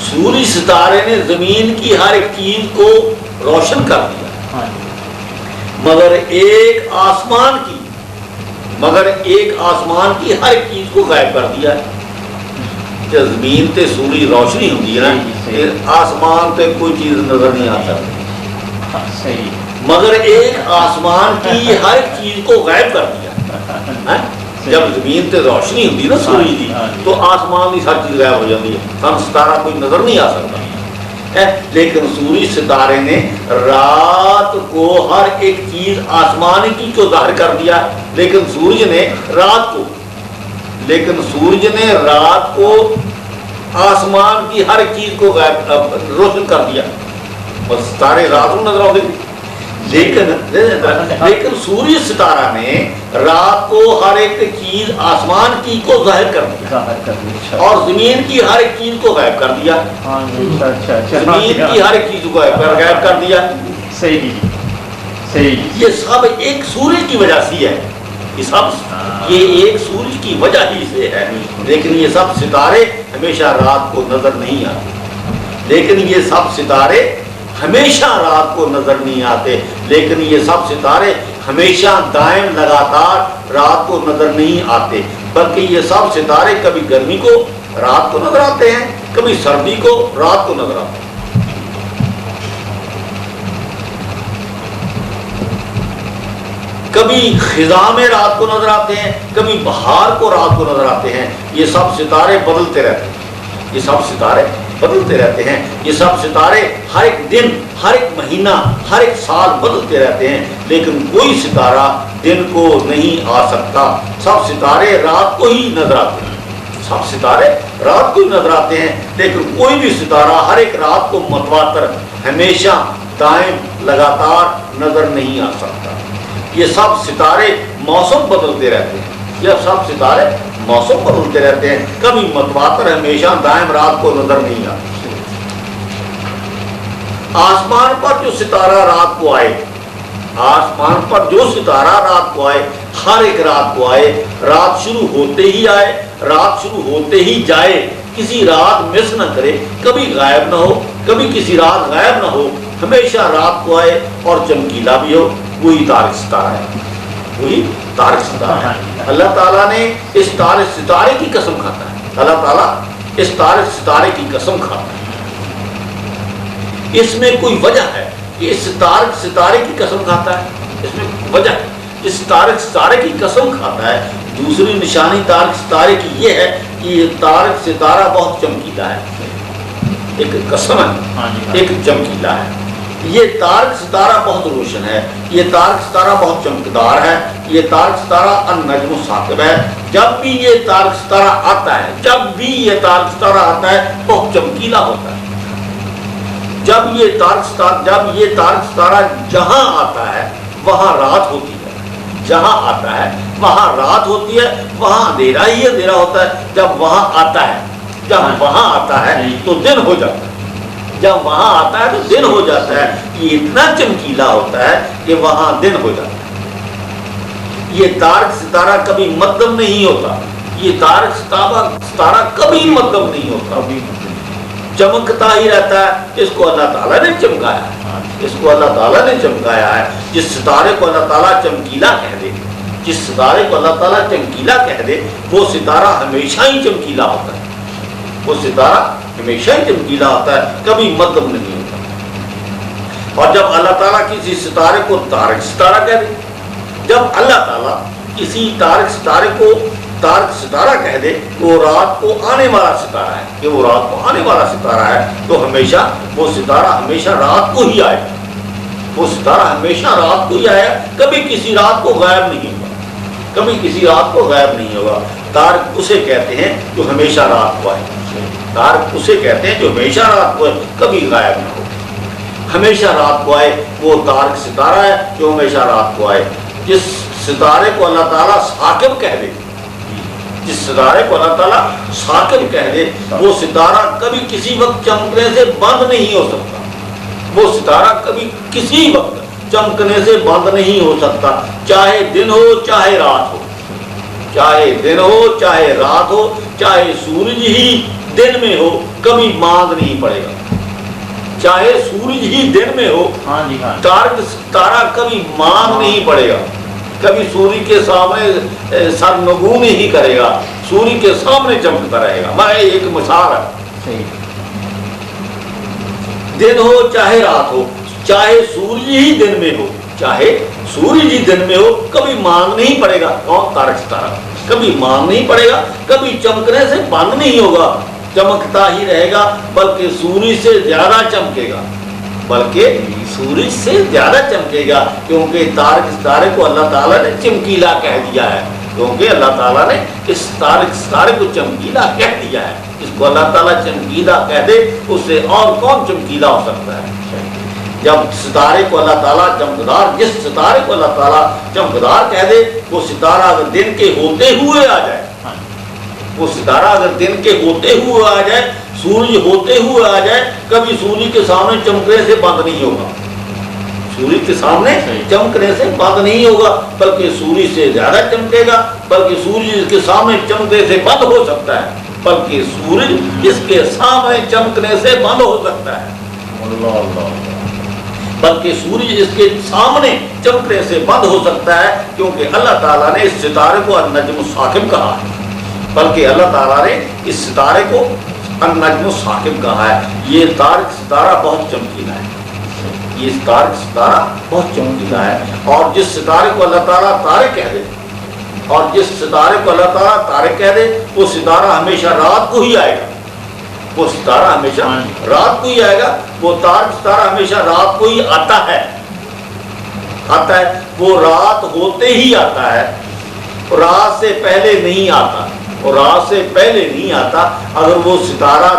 سورج ستارے نے زمین کی ہر ایک چیز کو روشن کر دیا، مگر ایک آسمان کی ہر ایک چیز کو غائب کر دیا ہے۔ جب زمین تے سورج روشنی ہوتی ہے نا، آسمان تے کوئی چیز نظر نہیں آ سکتی، مگر ایک آسمان کی ہر ایک چیز کو غائب کر دیا۔ جب زمین تے روشنی ہوتی ہے نا سورج کی، تو آسمان کی ہر چیز غائب ہو جاتی ہے، سن ستارہ کوئی نظر نہیں آ سکتا۔ لیکن سورج ستارے نے رات کو ہر ایک چیز آسمان کی کو ظاہر کر دیا، لیکن سورج نے رات کو آسمان کی ہر ایک چیز کو روشن کر دیا، اور ستارے رات کو نظر آتے تھے، لیکن سورج ستارہ نے رات کو ہر ایک چیز آسمان کی کو ظاہر کر دیا اور زمین کی ہر ایک چیز کو غائب کر دیا۔ زمین کی ہر ایک چیز کو غائب کر دیا۔ یہ سب ایک سورج کی وجہ سے ہے، یہ ایک سورج کی وجہ ہی سے ہے، لیکن یہ سب ستارے ہمیشہ رات کو نظر نہیں آتے، لیکن یہ سب ستارے ہمیشہ دائم لگاتار رات کو نظر نہیں آتے، بلکہ یہ سب ستارے کبھی گرمی کو رات کو نظر آتے ہیں، کبھی سردی کو رات کو نظر آتے ہیں۔ کبھی خزاں میں رات کو نظر آتے ہیں، کبھی بہار کو رات کو نظر آتے ہیں۔ یہ سب ستارے بدلتے رہتے ہیں، یہ سب ستارے ہر ایک دن، ہر ایک مہینہ، ہر ایک سال بدلتے رہتے ہیں، لیکن کوئی ستارہ دن کو نہیں آ سکتا۔ سب ستارے رات کو ہی نظر آتے ہیں، لیکن کوئی بھی ستارہ ہر ایک رات کو متواتر ہمیشہ دائم لگاتار نظر نہیں آ سکتا۔ یہ سب ستارے موسم بدلتے رہتے ہیں، کبھی متواتر ہمیشہ دائم رات کو نظر نہیں آتے۔ آسمان پر جو ستارہ رات کو آئے، ہر ایک رات کو آئے، رات شروع ہوتے ہی جائے، کسی رات مس نہ کرے، کبھی غائب نہ ہو، کبھی کسی رات غائب نہ ہو، ہمیشہ رات کو آئے اور چمکیلا بھی ہو، وہی تارک ستارہ ہے۔ اللہ تعالیٰ نے اس تارک ستارے کی قسم کھاتا ہے، اس میں کوئی وجہ ہے کہ اس تارک ستارے کی قسم کھاتا ہے، اس میں وجہ ہے، اس تارک ستارے کی قسم کھاتا ہے۔ دوسری نشانی تارک ستارے کی یہ ہے کہ یہ تارک ستارہ بہت چمکیلا ہے، ایک قسم ہے، ایک چمکیلا ہے۔ یہ تارک ستارہ بہت روشن ہے، یہ تارک ستارہ بہت چمکدار ہے، یہ تارک ستارہ النجم الثاقب ہے۔ جب بھی یہ تارک ستارہ آتا ہے بہت چمکیلا ہوتا ہے۔ جب یہ تارک ستارہ جہاں آتا ہے وہاں رات ہوتی ہے، جہاں آتا ہے وہاں رات ہوتی ہے، وہاں اندھیرا ہی اندھیرا ہوتا ہے۔ جب وہاں آتا ہے تو دن ہو جاتا ہے، جب وہاں آتا ہے تو دن ہو جاتا ہے۔ یہ اتنا چمکیلا ہوتا ہے کہ وہاں دن ہو جاتا ہے۔ یہ تارک ستارہ کبھی مدھم نہیں ہوتا، یہ تارک ستارہ کبھی مدھم نہیں ہوتا، چمکتا ہی رہتا ہے۔ اس کو اللہ تعالیٰ نے چمکایا ہے، جس ستارے کو اللہ تعالیٰ چمکیلا کہہ دے، وہ ستارہ ہمیشہ ہی چمکیلا ہوتا ہے، کبھی مدھم نہیں ہوتا۔ اور جب اللہ تعالیٰ کسی ستارے کو تارک ستارہ کہہ دے، جب اللہ تعالیٰ کسی تارک ستارے کو تارک ستارہ کہہ دے، وہ رات کو آنے والا ستارہ ہے، تو ہمیشہ وہ ستارہ ہمیشہ رات کو ہی آئے، کبھی کسی رات کو غائب نہیں ہوگا۔ تارک اسے کہتے ہیں جو ہمیشہ رات کو آئے، کبھی غائب نہ ہو، ہمیشہ رات کو آئے، وہ تارک ستارہ ہے جو ہمیشہ رات کو آئے۔ جس ستارے کو اللہ تعالیٰ ثاقب کہہ دے، وہ ستارہ کبھی کسی وقت چمکنے سے بند نہیں ہو سکتا، وہ ستارہ کبھی کسی وقت چمکنے سے بند نہیں ہو سکتا، چاہے دن ہو چاہے رات ہو، چاہے سورج ہی दिन में हो कभी मांग नहीं पड़ेगा। चाहे सूरज ही दिन में हो, तारक तारा कभी मांग नहीं पड़ेगा, कभी सूर्य के सामने सरनगू नहीं करेगा, सूर्य के सामने चमकता रहेगा। मैं एक मिसाल है, दिन हो चाहे रात हो, चाहे सूर्य ही दिन में हो, चाहे सूर्य ही दिन में हो, कभी मांग नहीं पड़ेगा। कौन? तारक सितारा कभी मांग नहीं पड़ेगा, कभी चमकने से बंद नहीं होगा, चमकता ही रहेगा, बल्कि सूर्य से ज्यादा चमकेगा, बल्कि सूरज से ज्यादा चमकेगा, क्योंकि तारक सितारे को अल्लाह ताला ने चमकीला कह दिया है, क्योंकि अल्लाह ताला ने इस तारक सितारे को चमकीला कह दिया है। इसको अल्लाह ताला चमकीला कह दे, उससे और कौन चमकीला हो सकता है? जब सितारे को अल्लाह ताला चमकदार, जिस सितारे को अल्लाह ताला चमकदार कह दे, वो सितारा अगर दिन के होते हुए आ जाए, वो सितारा अगर दिन के होते हुए आ जाए, सूर्य होते हुए आ जाए, कभी सूर्य के सामने चमकने से बंद नहीं होगा, सूर्य के सामने चमकने से बंद नहीं होगा, बल्कि सूर्य से ज्यादा चमकेगा, बल्कि सूर्य के सामने चमकने से बंद हो सकता है, बल्कि सूर्य इसके सामने चमकने से बंद हो सकता है, बल्कि सूर्य इसके सामने चमकने से बंद हो सकता है, क्योंकि अल्लाह ताला ने इस सितारे को अन-नज्म साकिब कहा है, बल्कि अल्लाह ताला ने इस सितारे को अन-नज्म साकिब कहा है। ये तारक सितारा बहुत चमकीला है, ये तारक सितारा बहुत चमकीला है, और जिस सितारे को अल्लाह ताला तारे कह दे, और जिस सितारे को अल्लाह ताला तारे कह दे, वो सितारा हमेशा रात को ही आएगा, वो सितारा हमेशा रात को ही आएगा, वो तारक सितारा हमेशा रात को ही आता है, वो रात होते ही आता है, रात से पहले नहीं आता, और रात से पहले नहीं आता। अगर वो सितारा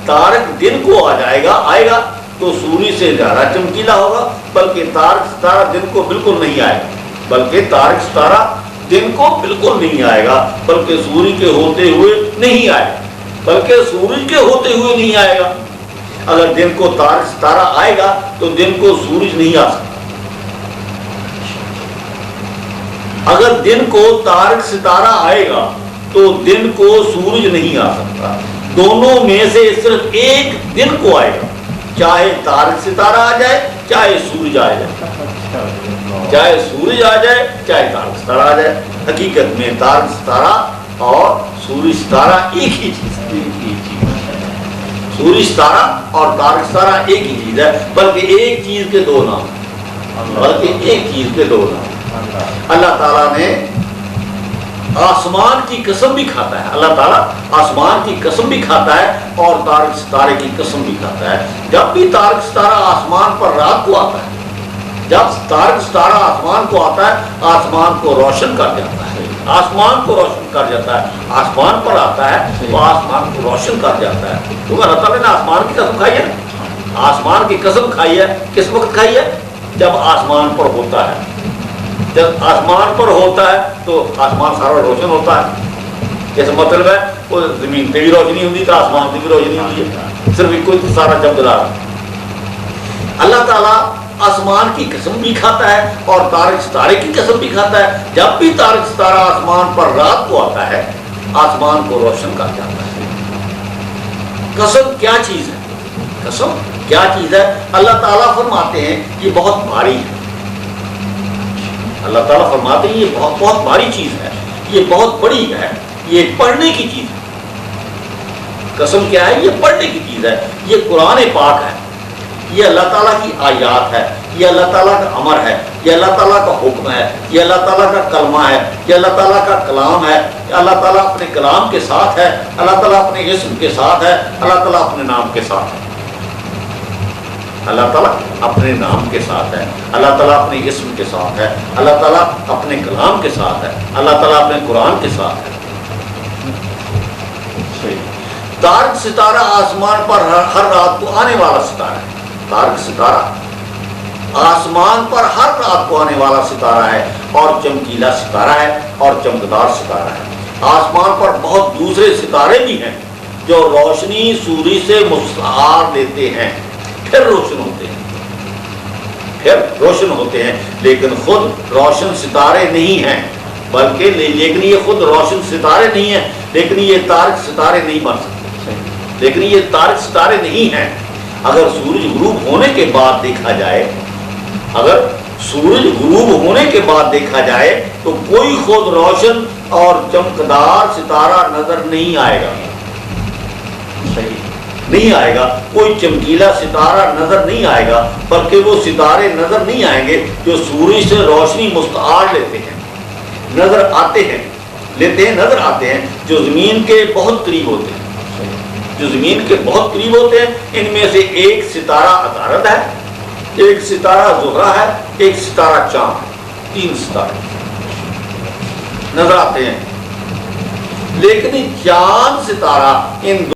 तारक दिन को आएगा तो सूर्य से ज्यादा चमकीला होगा, बल्कि तारक सितारा दिन को बिल्कुल नहीं आएगा, बल्कि तारक सितारा दिन को बिल्कुल नहीं आएगा, बल्कि सूर्य के होते हुए नहीं आएगा, बल्कि सूरज के होते हुए नहीं आएगा। अगर दिन को तारक सितारा आएगा तो दिन को सूरज नहीं आ सकता, अगर दिन को तारक सितारा आएगा तो दिन को सूरज नहीं आ सकता, दोनों में से सिर्फ एक दिन को आएगा, चाहे तारक सितारा आ जाए चाहे सूरज आ जाए, चाहे सूरज आ जाए चाहे तारक सितारा आ जाए। हकीकत में तारक सितारा और सूर्य सितारा एक ही चीज है, सूर्य सितारा और तारक सितारा एक ही चीज है, बल्कि एक चीज के दो नाम, बल्कि एक चीज के दो नाम। अल्लाह ताला ने आसमान की कसम भी खाता है, अल्लाह ताला आसमान की कसम भी खाता है और तारक सितारे की कसम भी खाता है। जब भी तारक सितारा आसमान पर रात को आता है, जब तारक सितारा आसमान को आता है, आसमान को रोशन कर जाता है, आसमान को रोशन कर जाता है, आसमान पर आता है तो आसमान को रोशन कर जाता है। तो अल्लाह ताला ने आसमान की कसम खाई है, आसमान की कसम खाई है, किस वक्त खाई है? जब आसमान पर होता है, जब आसमान पर होता है तो आसमान सारा रोशन होता है। जैसे मतलब है वो जमीन से भी रोशनी होती तो आसमान से भी रोशनी होती है, सिर्फ एक कोई सारा चमकदार। अल्लाह ताला आसमान की कसम भी खाता है और तारक सितारे की कसम भी खाता है। जब भी तारक सितारा आसमान पर रात को आता है, आसमान को रोशन कर जाता है। कसम क्या चीज है? कसम क्या चीज है? अल्लाह ताला फरमाते हैं ये बहुत भारी है, अल्लाह ताला फरमाते हैं ये बहुत बहुत भारी चीज है, ये बहुत बड़ी है, ये पढ़ने की चीज है। कसम क्या है? ये पढ़ने की चीज है, ये कुरान पाक है, ये अल्लाह ताला की आयात है, ये अल्लाह ताला का अमर है, ये अल्लाह ताला का हुक्म है, ये अल्लाह ताला का कलमा है, ये अल्लाह ताला का कलाम है। अल्लाह ताला अपने कलाम के साथ है, अल्लाह ताला अपने इस्म के साथ है, अल्लाह ताला अपने नाम के साथ है, अल्लाह ताला अपने नाम के साथ है, अल्लाह ताला अपने इस्म के साथ है, अल्लाह ताला अपने कलाम के साथ है, अल्लाह ताला अपने कुरान के साथ है। तारक सितारा आसमान पर हर रात को आने वाला सितारा है। तारक सितारा आसमान पर हर रात को आने वाला सितारा है और चमकीला सितारा है और चमकदार सितारा है। आसमान पर बहुत दूसरे सितारे भी हैं जो रोशनी सूर्य से मुस्तार लेते हैं, फिर रोशन होते हैं, फिर रोशन होते हैं, लेकिन खुद रोशन सितारे नहीं हैं, बल्कि लेकिन ये खुद रोशन सितारे नहीं हैं, लेकिन ये तारक सितारे नहीं बन सकते। لیکن یہ تارک ستارے نہیں ہیں. اگر سورج غروب ہونے کے بعد دیکھا جائے، اگر سورج غروب ہونے کے بعد دیکھا جائے تو کوئی خود روشن اور چمکدار ستارہ نظر نہیں آئے گا. صحیح نہیں آئے گا، کوئی چمکیلا ستارہ نظر نہیں آئے گا، بلکہ وہ ستارے نظر نہیں آئیں گے جو سورج سے روشنی مستعار لیتے ہیں، نظر آتے ہیں، نظر آتے ہیں، جو زمین کے بہت قریب ہوتے ہیں. جو زمین کے بہت قریب ہوتے ہیں ان میں سے ایک ستارہ عطارد ہے، ایک ستارہ زہرہ ہے، ایک ستارہ چاند ہے. 3 ستارے نظر آتے ہیں. لیکن چاند ستارہ ان